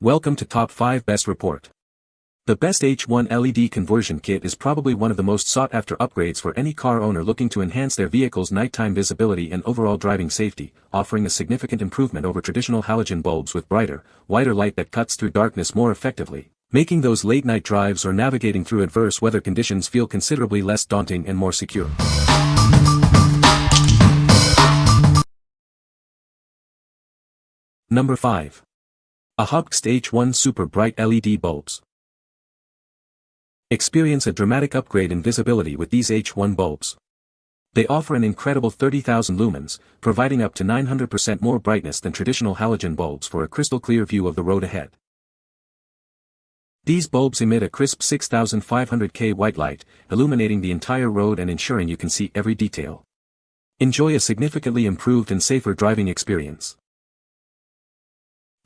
Welcome to Top 5 Best Report. The best H1 LED conversion kit is probably one of the most sought-after upgrades for any car owner looking to enhance their vehicle's nighttime visibility and overall driving safety, offering a significant improvement over traditional halogen bulbs with brighter, whiter light that cuts through darkness more effectively, making those late-night drives or navigating through adverse weather conditions feel considerably less daunting and more secure. Number 5. AHOBXD H1 Super Bright LED Bulbs. Experience a dramatic upgrade in visibility with these H1 bulbs. They offer an incredible 30,000 lumens, providing up to 900% more brightness than traditional halogen bulbs for a crystal clear view of the road ahead. These bulbs emit a crisp 6500K white light, illuminating the entire road and ensuring you can see every detail. Enjoy a significantly improved and safer driving experience.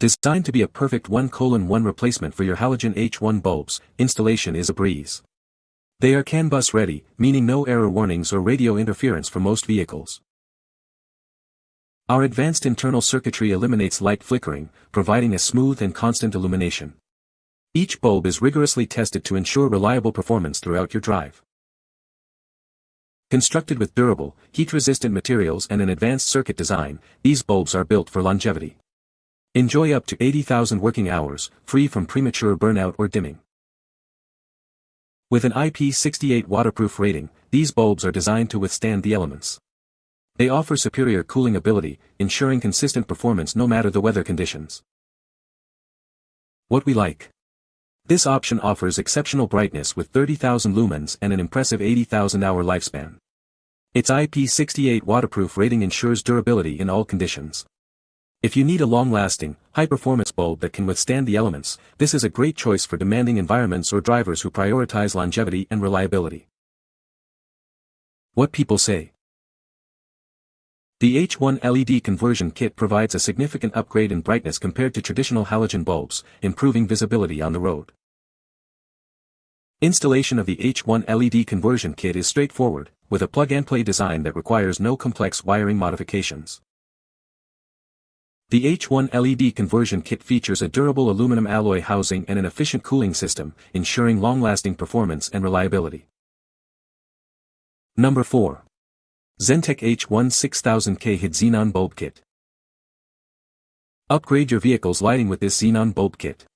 Designed to be a perfect 1:1 replacement for your halogen H1 bulbs, installation is a breeze. They are CAN bus ready, meaning no error warnings or radio interference for most vehicles. Our advanced internal circuitry eliminates light flickering, providing a smooth and constant illumination. Each bulb is rigorously tested to ensure reliable performance throughout your drive. Constructed with durable, heat-resistant materials and an advanced circuit design, these bulbs are built for longevity. Enjoy up to 80,000 working hours, free from premature burnout or dimming. With an IP68 waterproof rating, these bulbs are designed to withstand the elements. They offer superior cooling ability, ensuring consistent performance no matter the weather conditions. What we like. This option offers exceptional brightness with 30,000 lumens and an impressive 80,000 hour lifespan. Its IP68 waterproof rating ensures durability in all conditions. If you need a long-lasting, high-performance bulb that can withstand the elements, this is a great choice for demanding environments or drivers who prioritize longevity and reliability. What people say. The H1 LED conversion kit provides a significant upgrade in brightness compared to traditional halogen bulbs, improving visibility on the road. Installation of the H1 LED conversion kit is straightforward, with a plug-and-play design that requires no complex wiring modifications. The H1 LED conversion kit features a durable aluminum alloy housing and an efficient cooling system, ensuring long-lasting performance and reliability. Number 4. Xentec H1 6000K HID Xenon Bulb Kit. Upgrade your vehicle's lighting with this Xenon bulb kit.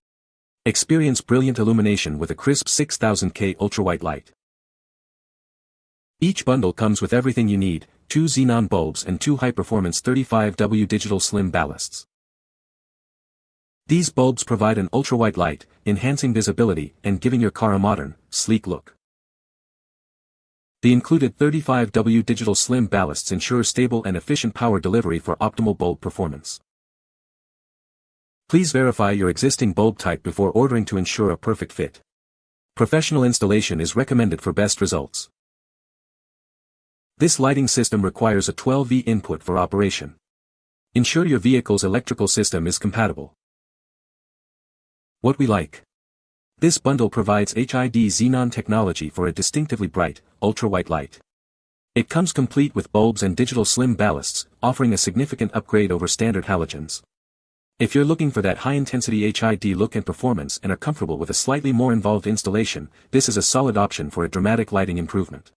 Experience brilliant illumination with a crisp 6000K ultra-white light. Each bundle comes with everything you need: 2 Xenon bulbs and 2 high-performance 35W digital slim ballasts. These bulbs provide an ultra-white light, enhancing visibility and giving your car a modern, sleek look. The included 35W digital slim ballasts ensure stable and efficient power delivery for optimal bulb performance. Please verify your existing bulb type before ordering to ensure a perfect fit. Professional installation is recommended for best results. This lighting system requires a 12V input for operation. Ensure your vehicle's electrical system is compatible. What we like. This bundle provides HID Xenon technology for a distinctively bright, ultra-white light. It comes complete with bulbs and digital slim ballasts, offering a significant upgrade over standard halogens. If you're looking for that high-intensity HID look and performance and are comfortable with a slightly more involved installation, this is a solid option for a dramatic lighting improvement.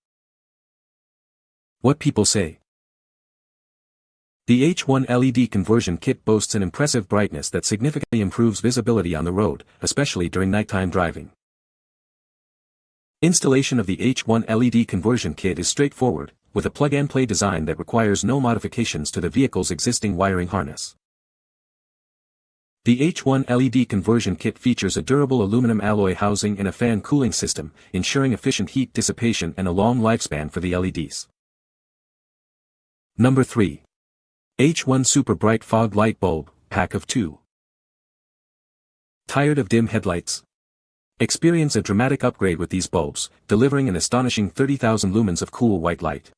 What people say. The H1 LED conversion kit boasts an impressive brightness that significantly improves visibility on the road, especially during nighttime driving. Installation of the H1 LED conversion kit is straightforward, with a plug-and-play design that requires no modifications to the vehicle's existing wiring harness. The H1 LED conversion kit features a durable aluminum alloy housing and a fan cooling system, ensuring efficient heat dissipation and a long lifespan for the LEDs. Number 3. H1 Super Bright Fog Light Bulb, Pack of 2. Tired of dim headlights? Experience a dramatic upgrade with these bulbs, delivering an astonishing 30,000 lumens of cool white light.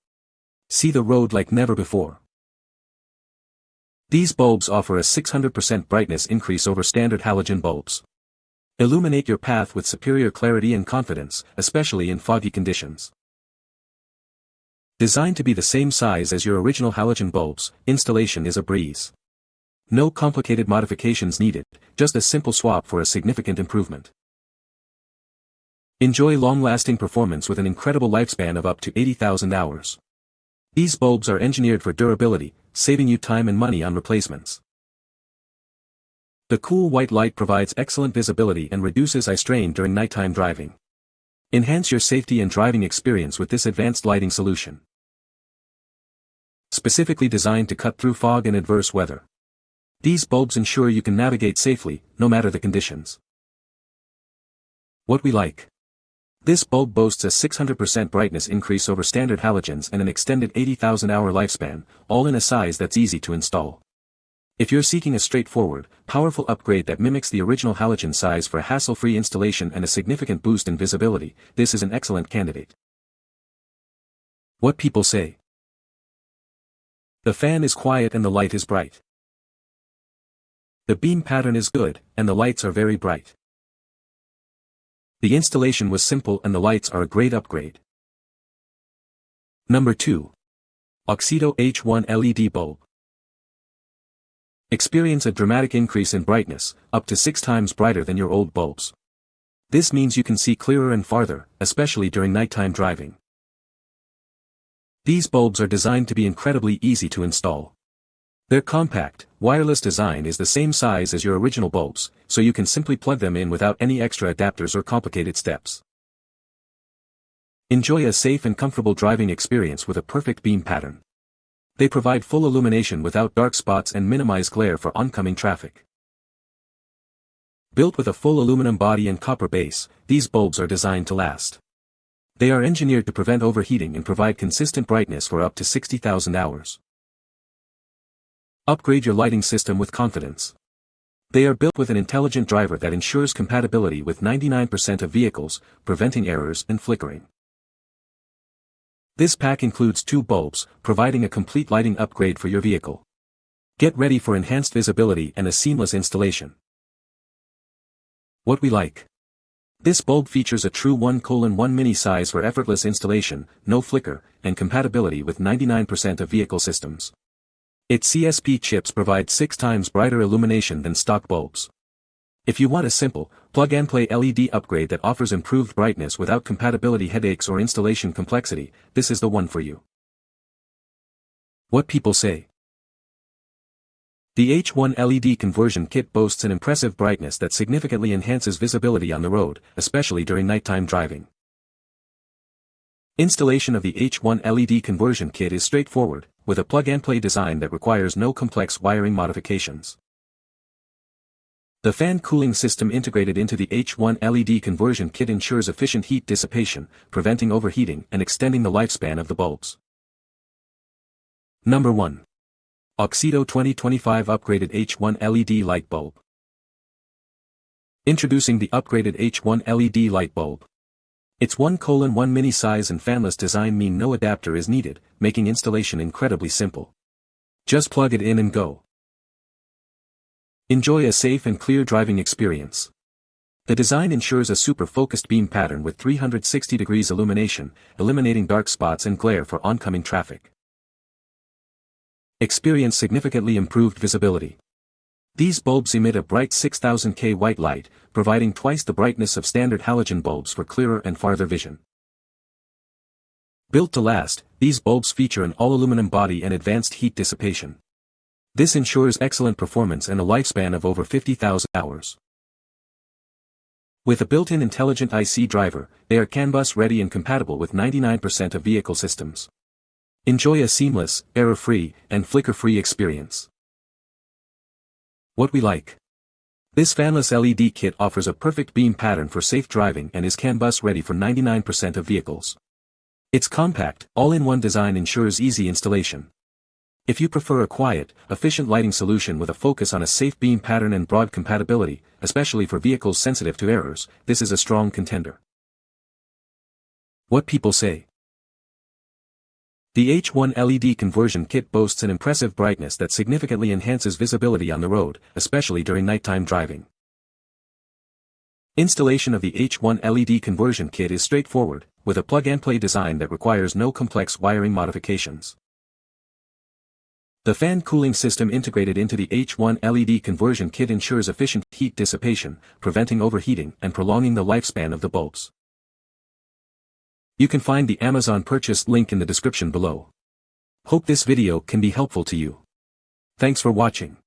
See the road like never before. These bulbs offer a 600% brightness increase over standard halogen bulbs. Illuminate your path with superior clarity and confidence, especially in foggy conditions. Designed to be the same size as your original halogen bulbs, installation is a breeze. No complicated modifications needed, just a simple swap for a significant improvement. Enjoy long-lasting performance with an incredible lifespan of up to 80,000 hours. These bulbs are engineered for durability, saving you time and money on replacements. The cool white light provides excellent visibility and reduces eye strain during nighttime driving. Enhance your safety and driving experience with this advanced lighting solution. Specifically designed to cut through fog and adverse weather. These bulbs ensure you can navigate safely, no matter the conditions. What we like. This bulb boasts a 600% brightness increase over standard halogens and an extended 80,000 hour lifespan, all in a size that's easy to install. If you're seeking a straightforward, powerful upgrade that mimics the original halogen size for hassle-free installation and a significant boost in visibility, this is an excellent candidate. What people say. The fan is quiet and the light is bright. The beam pattern is good, and the lights are very bright. The installation was simple and the lights are a great upgrade. Number 2. AUXITO H1 LED Bulb. Experience a dramatic increase in brightness, up to 6 times brighter than your old bulbs. This means you can see clearer and farther, especially during nighttime driving. These bulbs are designed to be incredibly easy to install. Their compact, wireless design is the same size as your original bulbs, so you can simply plug them in without any extra adapters or complicated steps. Enjoy a safe and comfortable driving experience with a perfect beam pattern. They provide full illumination without dark spots and minimize glare for oncoming traffic. Built with a full aluminum body and copper base, these bulbs are designed to last. They are engineered to prevent overheating and provide consistent brightness for up to 60,000 hours. Upgrade your lighting system with confidence. They are built with an intelligent driver that ensures compatibility with 99% of vehicles, preventing errors and flickering. This pack includes 2 bulbs, providing a complete lighting upgrade for your vehicle. Get ready for enhanced visibility and a seamless installation. What we like. This bulb features a true 1:1 mini size for effortless installation, no flicker, and compatibility with 99% of vehicle systems. Its CSP chips provide 6 times brighter illumination than stock bulbs. If you want a simple, plug-and-play LED upgrade that offers improved brightness without compatibility headaches or installation complexity, this is the one for you. What people say. The H1 LED conversion kit boasts an impressive brightness that significantly enhances visibility on the road, especially during nighttime driving. Installation of the H1 LED conversion kit is straightforward, with a plug-and-play design that requires no complex wiring modifications. The fan cooling system integrated into the H1 LED conversion kit ensures efficient heat dissipation, preventing overheating and extending the lifespan of the bulbs. Number 1. AUXITO 2025 Upgraded H1 LED Light Bulb. Introducing the upgraded H1 LED light bulb. Its 1:1 mini size and fanless design mean no adapter is needed, making installation incredibly simple. Just plug it in and go. Enjoy a safe and clear driving experience. The design ensures a super focused beam pattern with 360 degrees illumination, eliminating dark spots and glare for oncoming traffic. Experience significantly improved visibility. These bulbs emit a bright 6000 K white light, providing twice the brightness of standard halogen bulbs for clearer and farther vision. Built to last, these bulbs feature an all-aluminum body and advanced heat dissipation. This ensures excellent performance and a lifespan of over 50,000 hours. With a built-in intelligent IC driver, they are CAN-bus ready and compatible with 99% of vehicle systems. Enjoy a seamless, error-free, and flicker-free experience. What we like. This fanless LED kit offers a perfect beam pattern for safe driving and is CAN-bus ready for 99% of vehicles. Its compact, all-in-one design ensures easy installation. If you prefer a quiet, efficient lighting solution with a focus on a safe beam pattern and broad compatibility, especially for vehicles sensitive to errors, this is a strong contender. What people say. The H1 LED conversion kit boasts an impressive brightness that significantly enhances visibility on the road, especially during nighttime driving. Installation of the H1 LED conversion kit is straightforward, with a plug-and-play design that requires no complex wiring modifications. The fan cooling system integrated into the H1 LED conversion kit ensures efficient heat dissipation, preventing overheating and prolonging the lifespan of the bulbs. You can find the Amazon purchase link in the description below. Hope this video can be helpful to you. Thanks for watching.